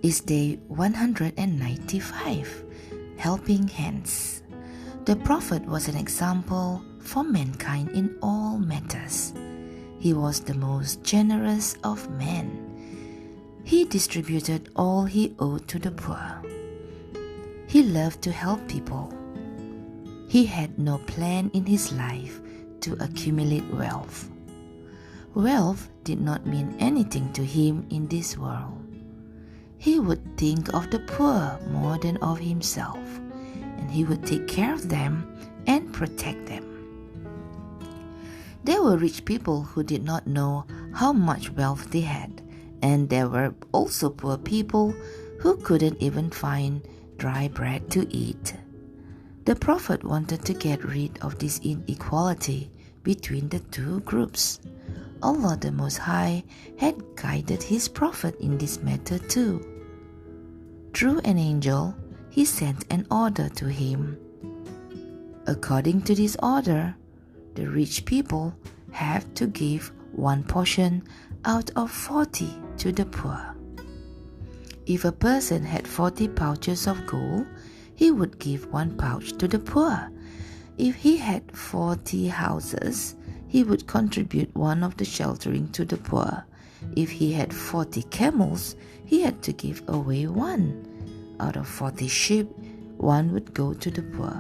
is day 195, Helping Hands. The Prophet was an example for mankind in all matters. He was the most generous of men. He distributed all he owed to the poor. He loved to help people. He had no plan in his life to accumulate wealth. Wealth did not mean anything to him in this world. He would think of the poor more than of himself, and he would take care of them and protect them. There were rich people who did not know how much wealth they had, and there were also poor people who couldn't even find dry bread to eat. The Prophet wanted to get rid of this inequality between the two groups. Allah the Most High had guided His Prophet in this matter too. Through an angel, He sent an order to him. According to this order, the rich people have to give one portion out of 40 to the poor. If a person had 40 pouches of gold, he would give one pouch to the poor. If he had 40 houses, he would contribute one of the sheltering to the poor. If he had 40 camels, he had to give away one. Out of 40 sheep, one would go to the poor.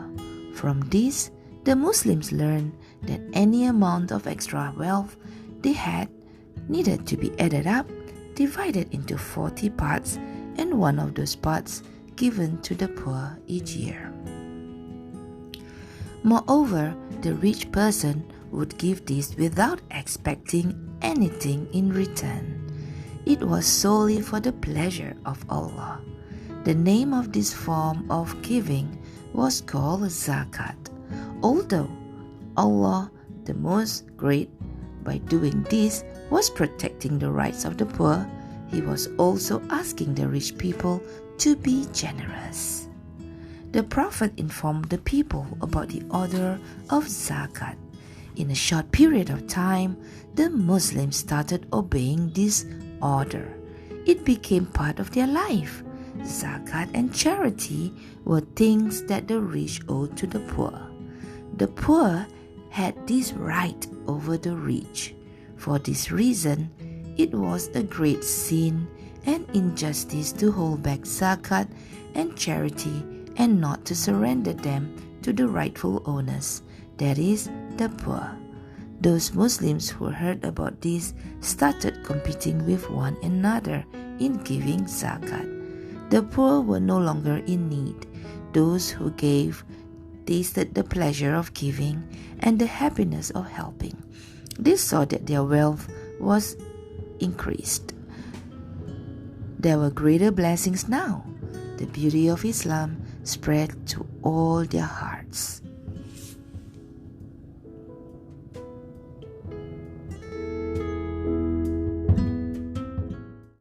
From this, the Muslims learned that any amount of extra wealth they had needed to be added up, divided into 40 parts, and one of those parts given to the poor each year. Moreover, the rich person would give this without expecting anything in return. It was solely for the pleasure of Allah. The name of this form of giving was called zakat. Although Allah, the Most Great, by doing this was protecting the rights of the poor, He was also asking the rich people to be generous. The Prophet informed the people about the order of zakat. In a short period of time, the Muslims started obeying this order. It became part of their life. Zakat and charity were things that the rich owed to the poor. The poor had this right over the rich. For this reason, it was a great sin and injustice to hold back zakat and charity and not to surrender them to the rightful owners, that is, the poor. Those Muslims who heard about this started competing with one another in giving zakat. The poor were no longer in need. Those who gave tasted the pleasure of giving and the happiness of helping. They saw that their wealth was increased. There were greater blessings now. The beauty of Islam spread to all their hearts.